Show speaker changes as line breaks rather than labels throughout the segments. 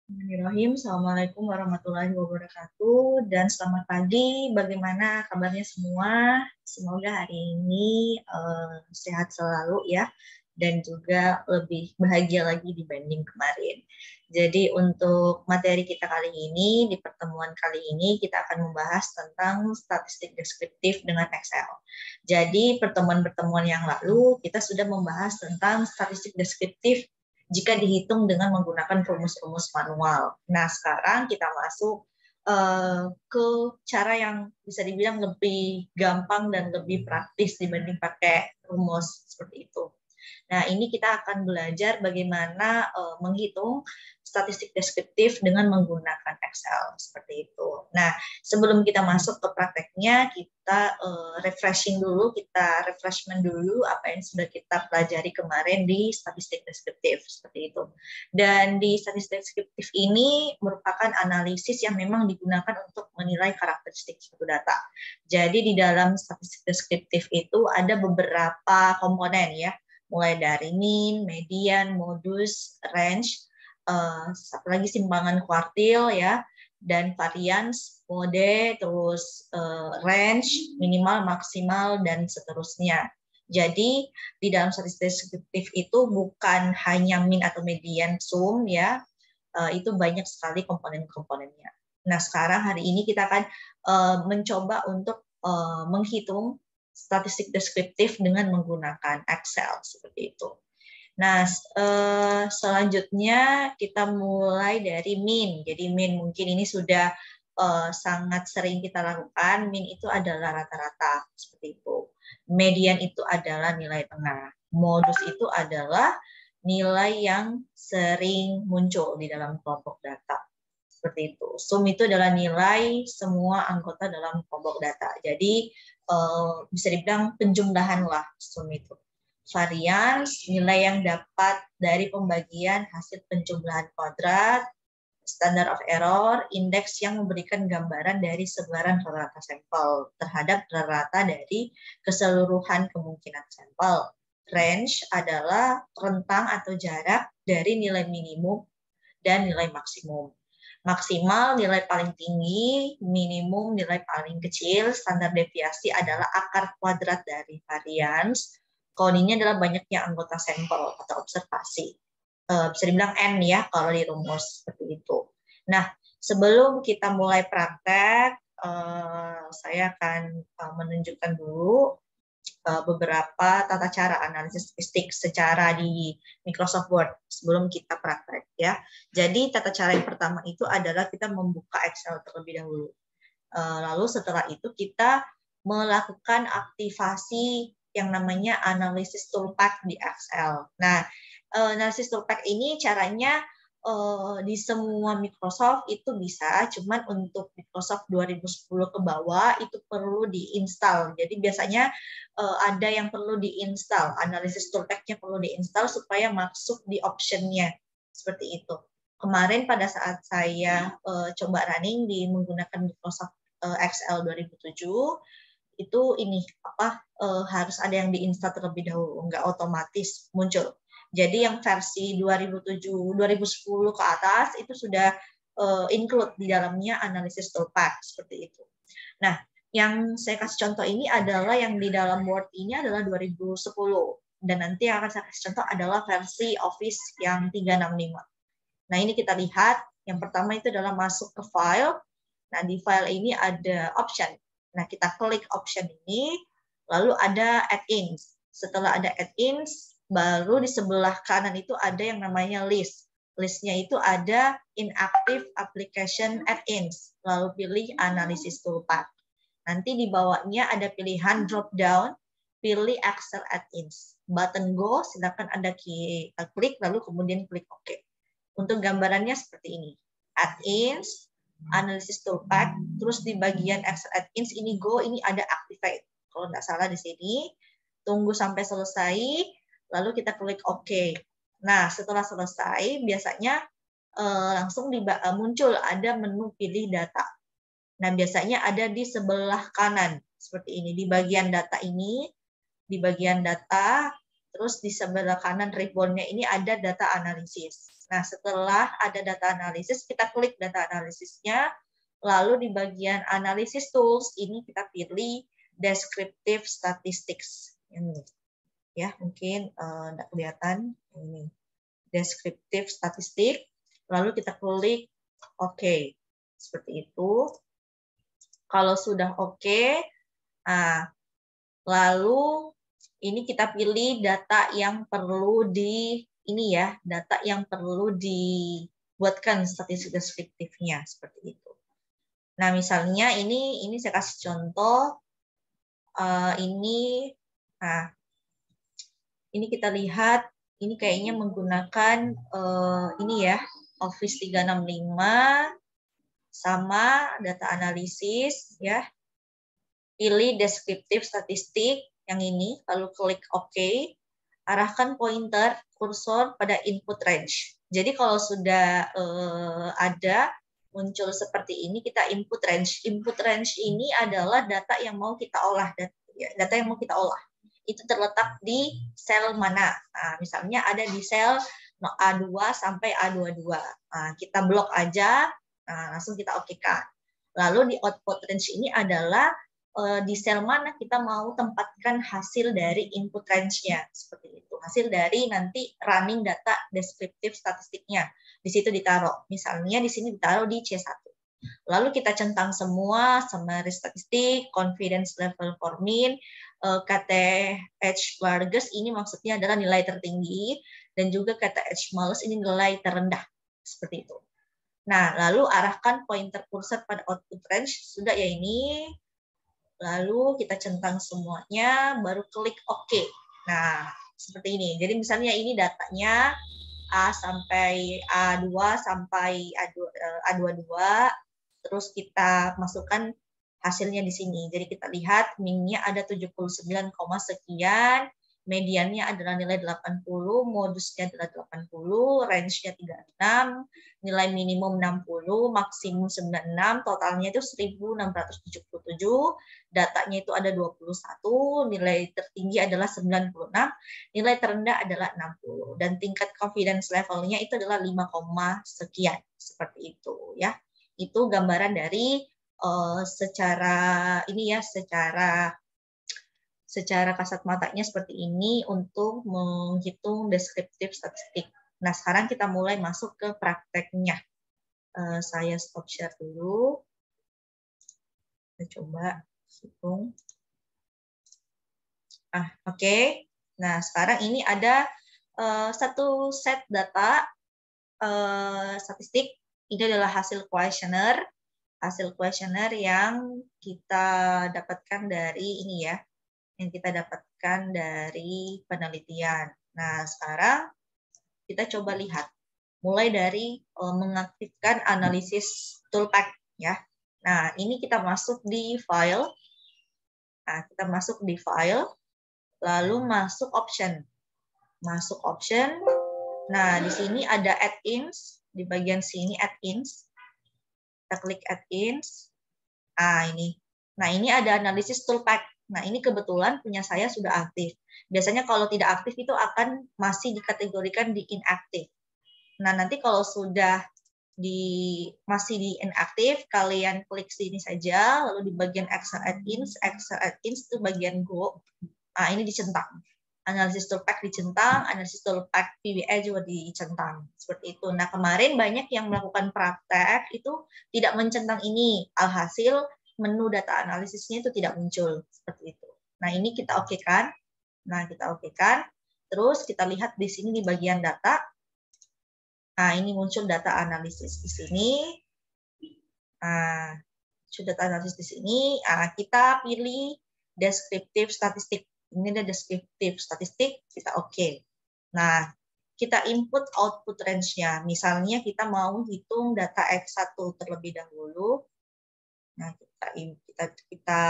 Bismillahirrahmanirrahim. Assalamualaikum warahmatullahi wabarakatuh dan selamat pagi. Bagaimana kabarnya semua? Semoga hari ini sehat selalu ya dan juga lebih bahagia lagi dibanding kemarin. Jadi untuk materi kita kali ini, di pertemuan kali ini kita akan membahas tentang statistik deskriptif dengan Excel. Jadi pertemuan-pertemuan yang lalu kita sudah membahas tentang statistik deskriptif jika dihitung dengan menggunakan rumus-rumus manual. Nah, sekarang kita masuk ke cara yang bisa dibilang lebih gampang dan lebih praktis dibanding pakai rumus seperti itu. Nah, ini kita akan belajar bagaimana menghitung statistik deskriptif dengan menggunakan Excel seperti itu. Nah, sebelum kita masuk ke prakteknya, kita refreshment dulu apa yang sudah kita pelajari kemarin di statistik deskriptif seperti itu. Dan di statistik deskriptif ini merupakan analisis yang memang digunakan untuk menilai karakteristik suatu data. Jadi di dalam statistik deskriptif itu ada beberapa komponen ya, mulai dari mean, median, modus, range, satu lagi simpangan kuartil ya, dan variance, mode, terus range, minimal, maksimal, dan seterusnya. Jadi di dalam statistik deskriptif itu bukan hanya mean atau median sum ya, itu banyak sekali komponen-komponennya. Nah sekarang hari ini kita akan mencoba untuk menghitung statistik deskriptif dengan menggunakan Excel seperti itu. Nah, selanjutnya kita mulai dari mean. Jadi mean mungkin ini sudah sangat sering kita lakukan. Mean itu adalah rata-rata seperti itu. Median itu adalah nilai tengah. Modus itu adalah nilai yang sering muncul di dalam kelompok data. Seperti itu. Sum itu adalah nilai semua anggota dalam kelompok data. Jadi bisa dibilang penjumlahan lah sum itu. Varians, nilai yang dapat dari pembagian hasil penjumlahan kuadrat, standard of error, indeks yang memberikan gambaran dari sebaran rata sampel terhadap rata dari keseluruhan kemungkinan sampel. Range adalah rentang atau jarak dari nilai minimum dan nilai maksimum. Maksimal nilai paling tinggi, minimum nilai paling kecil, standar deviasi adalah akar kuadrat dari varians. Kalau ini adalah banyaknya anggota sampel atau observasi. Bisa dibilang N ya kalau di rumus seperti itu. Nah, sebelum kita mulai praktek, saya akan menunjukkan dulu beberapa tata cara analisis statistik secara di Microsoft Word sebelum kita praktek ya. Jadi tata cara yang pertama itu adalah kita membuka Excel terlebih dahulu. Lalu setelah itu kita melakukan aktivasi yang namanya analisis toolpath di Excel. Nah, analisis toolpath ini caranya di semua Microsoft itu bisa, cuman untuk Microsoft 2010 ke bawah itu perlu diinstal. Jadi biasanya ada yang perlu diinstal, analisis toolpath-nya perlu diinstal supaya masuk di option-nya. Seperti itu. Kemarin pada saat saya coba running di menggunakan Microsoft Excel 2007, itu ini harus ada yang diinstal terlebih dahulu, nggak otomatis muncul. Jadi yang versi 2007 2010 ke atas itu sudah include di dalamnya analisis toolpath seperti itu. Nah, yang saya kasih contoh ini adalah yang di dalam Word ini adalah 2010 dan nanti yang akan saya kasih contoh adalah versi Office yang 365. Nah, ini kita lihat yang pertama itu adalah masuk ke file. Nah, di file ini ada option. Nah, kita klik option ini, lalu ada add-ins. Setelah ada add-ins, baru di sebelah kanan itu ada yang namanya list. Listnya itu ada inactive application add-ins. Lalu pilih analysis toolpath. Nanti di bawahnya ada pilihan drop down, pilih Excel add-ins. Button go, silakan Anda klik, lalu kemudian klik OK. Untuk gambarannya seperti ini. Add-ins, analisis toolpath, terus di bagian Excel add-ins ini go, ini ada activate. Kalau nggak salah di sini, tunggu sampai selesai, lalu kita klik OK. Nah, setelah selesai, biasanya langsung muncul ada menu pilih data. Nah, biasanya ada di sebelah kanan, seperti ini. Di bagian data ini, di bagian data, terus di sebelah kanan ribbon-nya ini ada data analisis. Nah, setelah ada data analisis, kita klik data analisisnya, lalu di bagian analisis tools, ini kita pilih descriptive statistics. Ini ya, mungkin tidak kelihatan. Ini descriptive statistik, lalu kita klik OK. Seperti itu. Kalau sudah OK, nah, lalu ini kita pilih data yang perlu data yang perlu dibuatkan statistik deskriptifnya seperti itu. Nah, misalnya ini saya kasih contoh ini kita lihat ini kayaknya menggunakan ini ya, Office 365 sama data analisis ya. Pilih deskriptif statistik yang ini, lalu klik OK. Arahkan pointer kursor pada input range. Jadi kalau sudah ada muncul seperti ini, kita input range. Input range ini adalah data yang mau kita olah, data yang mau kita olah. Itu terletak di sel mana. Nah, misalnya ada di sel A2 sampai A22. Nah, kita blok aja, langsung kita OK-kan. Lalu di output range ini adalah di sel mana kita mau tempatkan hasil dari input range-nya, seperti itu. Hasil dari nanti running data deskriptif statistiknya. Di situ ditaruh. Misalnya di sini ditaruh di C1. Lalu kita centang semua, summary statistik, confidence level for mean, KTH largest ini maksudnya adalah nilai tertinggi, dan juga KTH smallest ini nilai terendah. Seperti itu. Nah, lalu arahkan pointer kursor pada output range, sudah ya ini. Lalu kita centang semuanya, baru klik OK. Nah, seperti ini. Jadi misalnya ini datanya A sampai A2 sampai A22, terus kita masukkan hasilnya di sini. Jadi kita lihat min-nya ada 79, sekian, mediannya adalah nilai 80, modusnya adalah 80, range-nya 36, nilai minimum 60, maksimum 96, totalnya itu 1677, datanya itu ada 21, nilai tertinggi adalah 96, nilai terendah adalah 60, dan tingkat confidence level-nya itu adalah 5, sekian, seperti itu ya. Itu gambaran dari secara kasat matanya seperti ini untuk menghitung deskriptif statistik. Nah, sekarang kita mulai masuk ke prakteknya. Saya stop share dulu. Kita coba hitung. Oke. Nah, sekarang ini ada satu set data statistik. Ini adalah hasil kuesioner. Hasil kuesioner yang kita dapatkan dari ini ya, yang kita dapatkan dari penelitian. Nah, sekarang kita coba lihat. Mulai dari mengaktifkan analisis toolpath ya. Nah, ini kita masuk di file. Nah, kita masuk di file, lalu masuk option. Masuk option. Nah, di sini ada add-ins, di bagian sini add-ins. Kita klik add-ins. Ini. Nah, ini ada analisis toolpath. Nah, ini kebetulan punya saya sudah aktif. Biasanya kalau tidak aktif itu akan masih dikategorikan di inaktif. Nah, nanti kalau sudah masih di inaktif, kalian klik sini saja, lalu di bagian Excel add-ins itu bagian Go. Nah, ini dicentang. Analisis toolpath dicentang, analisis toolpath PWA juga dicentang. Seperti itu. Nah, kemarin banyak yang melakukan praktek itu tidak mencentang ini. Alhasil menu data analisisnya itu tidak muncul. Seperti itu. Nah, ini kita oke-kan. Nah, kita oke-kan. Terus kita lihat di sini di bagian data. Nah, ini muncul data analisis di sini. Nah, muncul data analisis di sini. Nah, kita pilih deskriptif statistik. Ini ada deskriptif statistik, kita oke. Nah, kita input output range-nya. Misalnya kita mau hitung data X1 terlebih dahulu. Nah, kita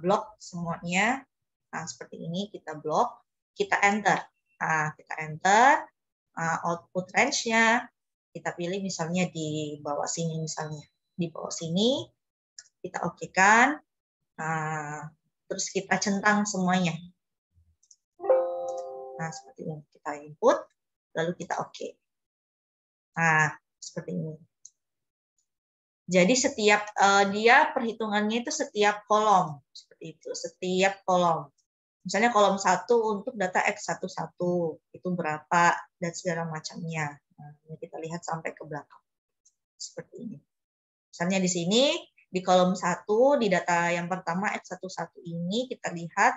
blok semuanya. Nah, seperti ini kita blok, kita enter. Nah, kita enter output range-nya. Kita pilih misalnya di bawah sini misalnya. Di bawah sini kita oke-kan. Nah, terus kita centang semuanya. Nah, seperti ini kita input, lalu kita oke. Nah, seperti ini. Jadi setiap dia perhitungannya itu setiap kolom, seperti itu, setiap kolom. Misalnya kolom 1 untuk data X11 itu berapa dan segala macamnya. Nah, ini kita lihat sampai ke belakang. Seperti ini. Misalnya di sini di kolom 1 di data yang pertama X11 ini kita lihat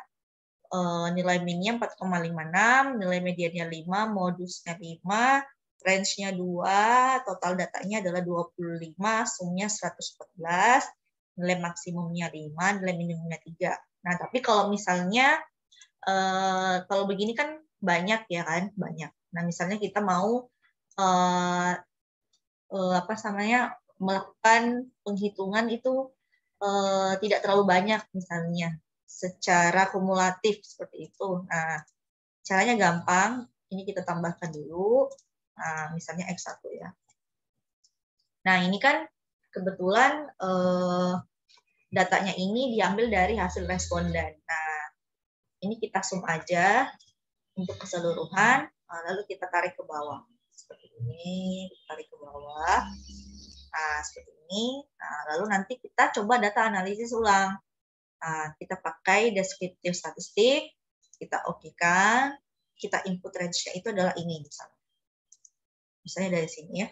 nilai minnya 4,56, nilai mediannya 5, modusnya 5, range-nya 2, total datanya adalah 25, sumnya 114, nilai maksimumnya 5, nilai minimumnya 3. Nah, tapi kalau misalnya kalau begini kan banyak ya kan, banyak. Nah, misalnya kita mau apa namanya melakukan penghitungan itu tidak terlalu banyak misalnya secara kumulatif seperti itu. Nah, caranya gampang. Ini kita tambahkan dulu. Nah, misalnya X1 ya. Nah, ini kan kebetulan datanya ini diambil dari hasil responden. Nah, ini kita zoom aja untuk keseluruhan, lalu kita tarik ke bawah. Seperti ini, tarik ke bawah. Nah, seperti ini. Nah, lalu nanti kita coba data analisis ulang. Nah, kita pakai deskriptif statistik, kita oke-kan, kita input range-nya itu adalah ini misalnya. Misalnya dari sini ya.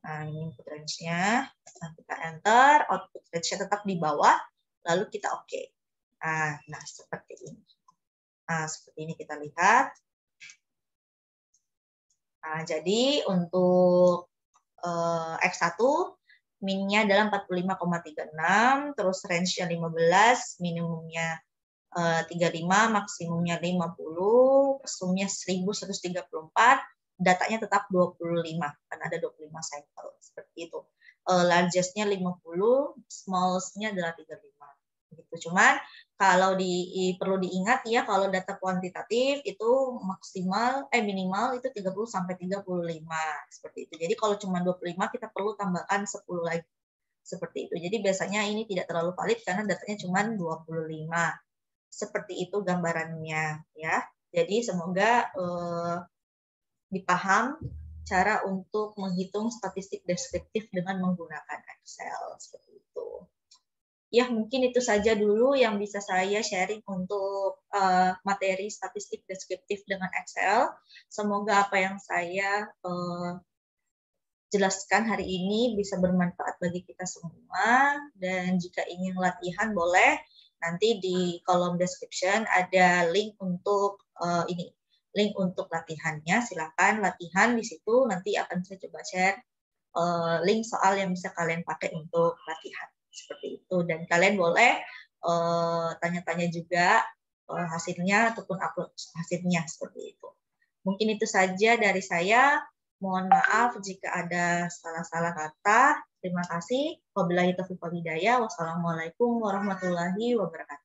Nah, ini input range-nya. Nah, kita enter, output range-nya tetap di bawah, lalu kita oke. Nah, seperti ini. Nah, seperti ini kita lihat. Nah, jadi untuk X1 min-nya adalah 45,36, terus range-nya 15, minimumnya 35, maksimumnya 50, sumnya 1134, datanya tetap 25, karena ada 25 sampel, seperti itu. Largest-nya 50, smallest-nya adalah 35. Gitu. Cuman kalau perlu diingat ya, kalau data kuantitatif itu minimal itu 30 sampai 35 seperti itu. Jadi kalau cuma 25 kita perlu tambahkan 10 lagi. Seperti itu. Jadi biasanya ini tidak terlalu valid karena datanya cuma 25. Seperti itu gambarannya ya. Jadi semoga dipaham cara untuk menghitung statistik deskriptif dengan menggunakan Excel seperti itu. Ya, mungkin itu saja dulu yang bisa saya sharing untuk materi statistik deskriptif dengan Excel. Semoga apa yang saya jelaskan hari ini bisa bermanfaat bagi kita semua. Dan jika ingin latihan boleh, nanti di kolom description ada link untuk link untuk latihannya. Silakan latihan di situ, nanti akan saya coba share link soal yang bisa kalian pakai untuk latihan. Seperti itu. Dan kalian boleh tanya-tanya juga hasilnya ataupun upload hasilnya seperti itu. Mungkin itu saja dari saya. Mohon maaf jika ada salah-salah kata. Terima kasih. Wabillahi taufiq wal hidayah. Wassalamualaikum warahmatullahi wabarakatuh.